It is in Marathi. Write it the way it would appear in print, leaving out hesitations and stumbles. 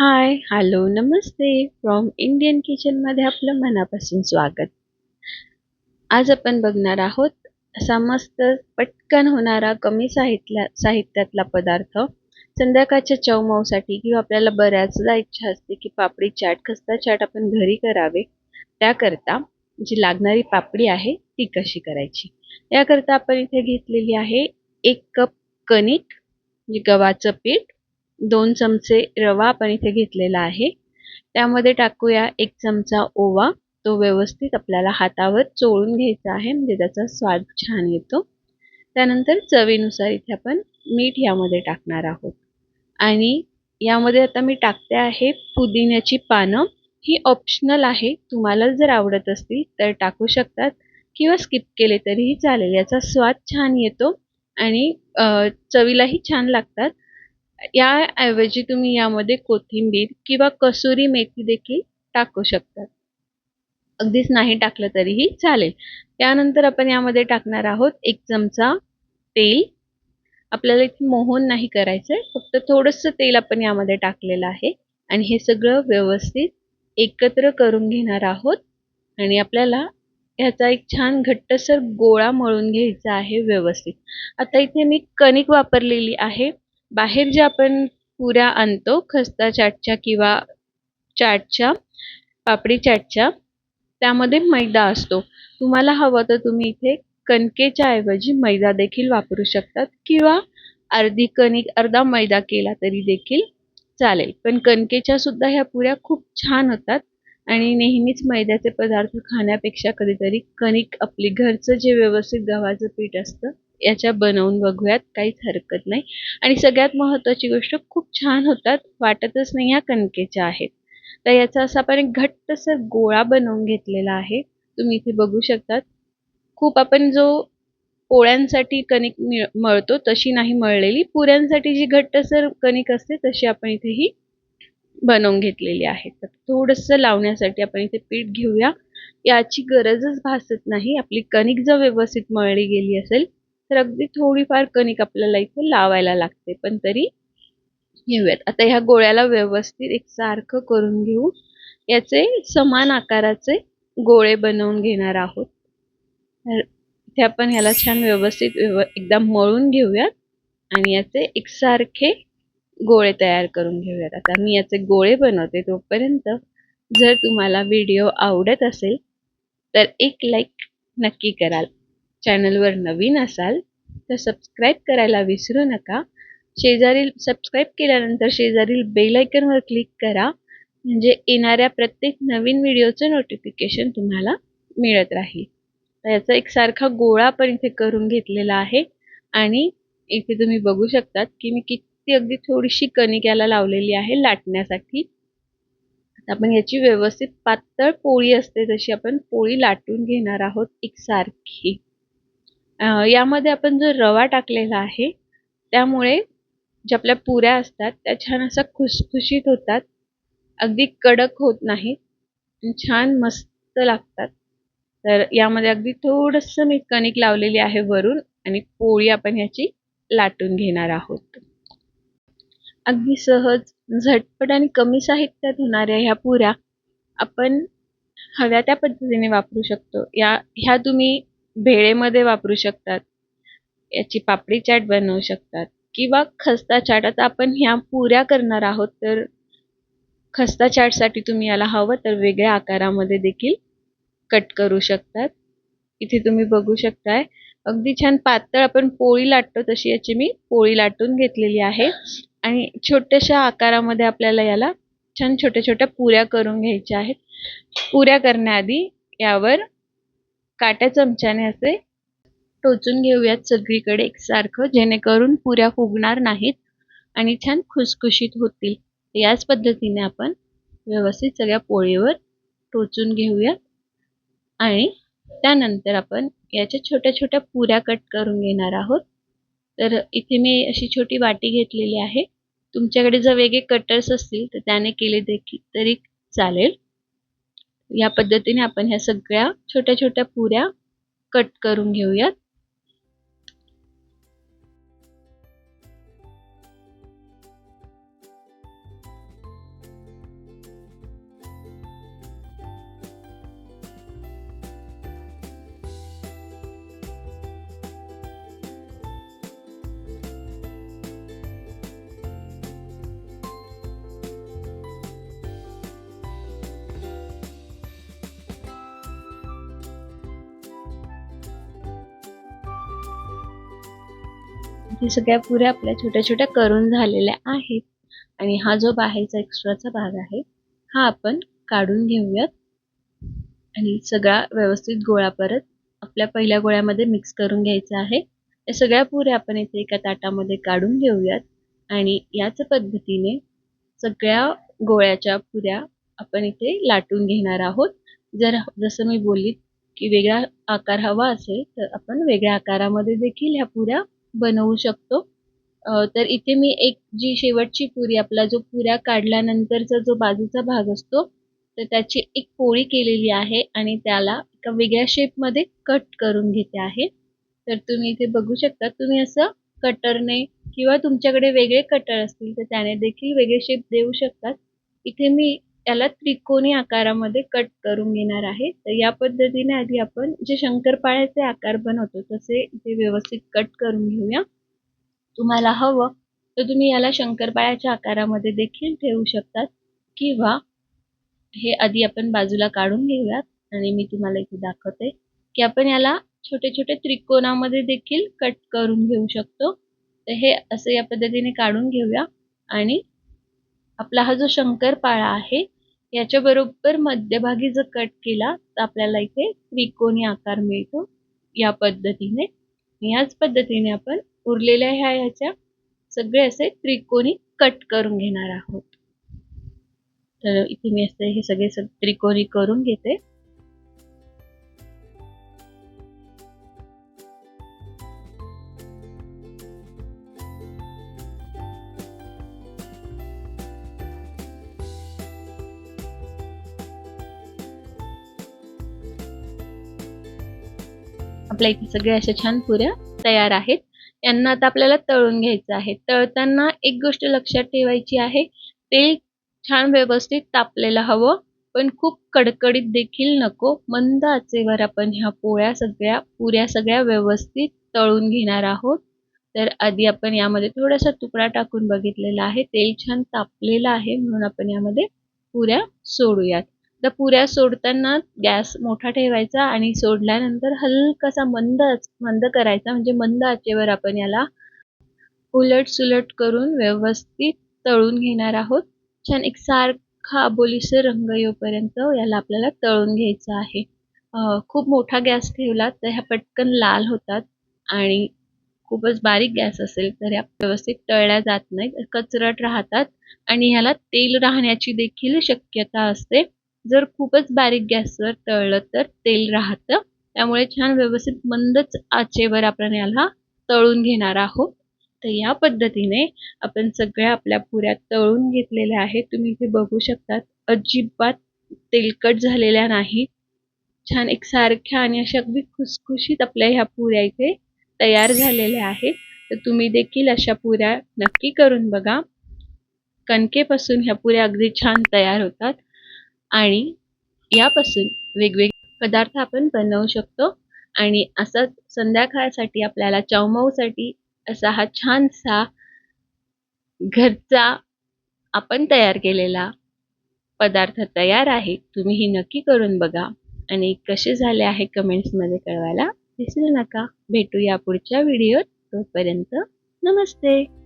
High, hello, Namaste. From Indian किचनमध्ये आपलं मनापासून स्वागत. आज आपण बघणार आहोत असा मस्त पटकन होणारा कमी साहित्यातला पदार्थ. संध्याकाळच्या चवमवसाठी किंवा आपल्याला बऱ्याचदा इच्छा असते की पापडी चाट, खस्ता चाट आपण घरी करावे. त्याकरता जी लागणारी पापडी आहे ती कशी करायची. याकरता आपण इथे घेतलेली आहे 1 कप कणिक, म्हणजे गव्हाचं पीठ. 2 चमचे रवा आपण इथे घेतलेला आहे. त्यामध्ये टाकूया 1 चमचा ओवा. तो व्यवस्थित आपल्याला हातावर चोळून घ्यायचा आहे, म्हणजे त्याचा स्वाद छान येतो. त्यानंतर चवीनुसार इथे आपण मीठ यामध्ये टाकणार आहोत. आणि यामध्ये आता मी टाकते आहे पुदिन्याची पानं. ही ऑप्शनल आहे, तुम्हाला जर आवडत असतील तर टाकू शकतात किंवा स्किप केले तरीही चालेल. याचा स्वाद छान येतो आणि चवीलाही छान लागतात. याऐवजी तुम्ही यामध्ये कोथिंबीर किंवा कसुरी मेथी देखील टाकू शकता. अगदीच नाही टाकलं तरीही चालेल. त्यानंतर आपण यामध्ये टाकणार आहोत 1 चमचा तेल. आपल्याला इथे मोहन नाही करायचंय, फक्त थोडंसं तेल आपण यामध्ये टाकलेलं आहे आणि हे सगळं व्यवस्थित एकत्र करून घेणार आहोत. आणि आपल्याला ह्याचा एक छान घट्टसर गोळा मळून घ्यायचा आहे व्यवस्थित. आता इथे मी कणिक वापरलेली आहे. बाहेर जे आपण पुऱ्या आणतो खस्ता चाटच्या किंवा चाटच्या, पापडी चाटच्या, त्यामध्ये मैदा असतो. तुम्हाला हवं तर तुम्ही इथे कणकेच्या ऐवजी मैदा देखील वापरू शकतात किंवा अर्धी कणिक अर्धा मैदा केला तरी देखील चालेल. पण कणकेच्या सुद्धा ह्या पुऱ्या खूप छान होतात आणि नेहमीच मैद्याचे पदार्थ खाण्यापेक्षा कधीतरी कणिक आपली घरचं जे व्यवस्थित गव्हाचं पीठ असतं याच्या बनवून बघूयात, काहीच हरकत नाही. आणि सगळ्यात महत्त्वाची गोष्ट, खूप छान होतात, वाटतच नाही ह्या कणकेच्या आहेत. तर याचा असा आपण एक घट्टसर गोळा बनवून घेतलेला आहे. तुम्ही इथे बघू शकतात. खूप आपण जो पोळ्यांसाठी कणिक मळतो तशी नाही मळलेली, पुऱ्यांसाठी जी घट्टसर कणिक असते तशी आपण इथेही बनवून घेतलेली आहे. तर थोडंसं लावण्यासाठी आपण इथे पीठ घेऊया. याची गरजच भासत नाही. आपली कणिक जर व्यवस्थित मळली गेली असेल तर अगदी थोडीफार कणिक आपल्याला इथे लावायला लागते, पण तरी घेऊयात. आता ह्या गोळ्याला व्यवस्थित एकसारखं करून घेऊ. याचे समान आकाराचे गोळे बनवून घेणार आहोत. तर इथे आपण ह्याला छान व्यवस्थित एकदा मळून घेऊयात आणि याचे एकसारखे गोळे तयार करून घेऊयात. आता मी याचे गोळे बनवते. तोपर्यंत जर तुम्हाला व्हिडिओ आवडत असेल तर एक लाईक नक्की कराल. चॅनलवर नवीन असाल तर सबस्क्राईब करायला विसरू नका. सबस्क्राईब केल्यानंतर शेजारील बेल आयकॉनवर क्लिक करा, म्हणजे येणाऱ्या प्रत्येक नवीन व्हिडिओचं नोटिफिकेशन तुम्हाला मिळत राहील. तर याचा एकसारखा गोळा आपण इथे करून घेतलेला आहे आणि इथे तुम्ही बघू शकतात की मी किती अगदी थोडीशी कणिक याला लावलेली आहे लाटण्यासाठी. आता आपण याची व्यवस्थित पातळ पोळी असते तशी आपण पोळी लाटून घेणार आहोत एकसारखी. यामध्ये आपण जो रवा टाकलेला आहे त्यामुळे ज्या आपल्या पुऱ्या असतात त्या छान अशा खुसखुशीत होतात, अगदी कडक होत नाहीत, छान मस्त लागतात. तर यामध्ये अगदी थोडंसं मी कणिक लावलेली आहे वरून आणि पोळी आपण ह्याची लाटून घेणार आहोत. अगदी सहज, झटपट आणि कमी साहित्यात होणाऱ्या ह्या पुऱ्या आपण हव्या त्या पद्धतीने वापरू शकतो. ह्या तुम्ही भेळेमध्ये वापरू शकतात, याची पापडी चाट बनवू शकतात किंवा खस्ता चाट. आता आपण ह्या पुऱ्या करणार आहोत तर खस्ता चाटसाठी तुम्ही याला हवं तर वेगळ्या आकारामध्ये देखील कट करू शकतात. इथे तुम्ही बघू शकताय अगदी छान पातळ आपण पोळी लाटतो तशी याची मी पोळी लाटून घेतलेली आहे आणि छोट्याशा आकारामध्ये आपल्याला याला छान छोट्या छोट्या पुऱ्या करून घ्यायच्या आहेत. पुऱ्या करण्याआधी यावर काट्या चमच्याने असे टोचून घेऊयात सगळीकडे एकसारखं, जेणेकरून पुऱ्या फुगणार नाहीत आणि छान खुसखुशीत होतील. याच पद्धतीने आपण व्यवस्थित सगळ्या पोळीवर टोचून घेऊयात आणि त्यानंतर आपण याच्या छोट्या छोट्या पुऱ्या कट करून घेणार आहोत. तर इथे मी अशी छोटी वाटी घेतलेली आहे. तुमच्याकडे जर वेगळे कटर्स असतील तर त्याने केले देखील तरी चालेल. या पद्धतीने आपण ह्या सगळ्या छोट्या छोट्या पुऱ्या कट करून घेऊयात. इथे सगळ्या पुऱ्या आपल्या छोट्या छोट्या करून झालेल्या आहेत आणि हा जो बाहेरचा एक्स्ट्राचा भाग आहे हा आपण काढून घेऊयात आणि सगळा व्यवस्थित गोळा परत आपल्या पहिल्या गोळ्यामध्ये मिक्स करून घ्यायचा आहे. या सगळ्या पुऱ्या आपण इथे एका ताटामध्ये काढून घेऊयात आणि याच पद्धतीने सगळ्या गोळ्याच्या पुऱ्या आपण इथे लाटून घेणार आहोत. जसं मी बोलली की वेगळा आकार हवा असेल तर आपण वेगळ्या आकारामध्ये देखील ह्या पुऱ्या बनवू शकतो. तर इथे मी एक जी शेवटची पुरी आपला जो पुऱ्या काढल्यानंतरचा जो बाजूचा भाग असतो तर त्याची एक पोळी केलेली आहे आणि त्याला एका वेगळ्या शेपमध्ये कट करून घेते आहे. तर तुम्ही इथे बघू शकता, तुम्ही असं कटरने किंवा तुमच्याकडे वेगळे कटर असतील तर त्याने देखील वेगळे शेप देऊ शकतात. इथे मी त्याला त्रिकोणी आकारामध्ये कट करून घेणार आहे. तर या पद्धतीने आधी आपण जे शंकरपाळ्याचे आकार बनवतो तसे इथे व्यवस्थित कट करून घेऊया. तुम्हाला हवं तर तुम्ही याला शंकरपाळ्याच्या आकारामध्ये देखील ठेवू शकतात किंवा हे आधी आपण बाजूला काढून घेऊयात आणि मी तुम्हाला इथे दाखवते की आपण याला छोटे छोटे त्रिकोणामध्ये देखील कट करून घेऊ शकतो. तर हे असं या पद्धतीने काढून घेऊया आणि आपला हा जो शंकरपाळा आहे याच्या बरोबर मध्यभागी जर कट केला तर आपल्याला इथे त्रिकोणी आकार मिळतो या पद्धतीने. याच पद्धतीने आपण उरलेल्या ह्याच्या सगळे असे त्रिकोणी कट करून घेणार आहोत. तर इथे मी असे हे सगळे त्रिकोणी करून घेते. आपल्या इथे सगळे अशा छान पुऱ्या तयार आहेत. यांना आता आपल्याला तळून घ्यायचं आहे. तळताना एक गोष्ट लक्षात ठेवायची आहे, तेल छान व्यवस्थित तापलेलं हवं पण खूप कडकडीत देखील नको. मंद आचेवर आपण ह्या पुऱ्या सगळ्या व्यवस्थित तळून घेणार आहोत. तर आधी आपण यामध्ये थोडासा तुकडा टाकून बघितलेला आहे. तेल छान तापलेलं आहे म्हणून आपण यामध्ये पुऱ्या सोडूयात. तर पुऱ्या सोडताना गॅस मोठा ठेवायचा आणि सोडल्यानंतर हलकासा मंद करायचा, म्हणजे मंद आचेवर आपण याला उलट सुलट करून व्यवस्थित तळून घेणार आहोत. छान एक सारखा आबोलीसर रंग येऊपर्यंत याला आपल्याला तळून घ्यायचं आहे. खूप मोठा गॅस ठेवला तर ह्या पटकन लाल होतात आणि खूपच बारीक गॅस असेल तर या व्यवस्थित तळल्या जात नाहीत, कचरट राहतात आणि ह्याला तेल राहण्याची देखील शक्यता असते. जर खूपच बारीक गॅसवर तळलं तर तेल राहतं. त्यामुळे छान व्यवस्थित मंदच आचेवर आपण याला तळून घेणार आहोत. तर या पद्धतीने आपण सगळ्या आपल्या पुऱ्या तळून घेतलेल्या आहेत. तुम्ही इथे बघू शकतात अजिबात तेलकट झालेल्या नाहीत. छान एकसारख्या आणि अशा अगदी खुसखुशीत आपल्या ह्या पुऱ्या इथे तयार झालेल्या आहेत. तर तुम्ही देखील अशा पुऱ्या नक्की करून बघा. कणकेपासून ह्या पुऱ्या अगदी छान तयार होतात आणि यापासून वेगवेगळे पदार्थ आपण बनवू शकतो. आणि असंच संध्याकाळसाठी आपल्याला चवमऊसाठी असा हा छानसा घरचा आपण तयार केलेला पदार्थ तयार आहे. तुम्ही ही नक्की करून बघा आणि कसे झाले आहे कमेंट्समध्ये कळवायला विसरू नका. भेटूया पुढच्या व्हिडिओत. तोपर्यंत नमस्ते.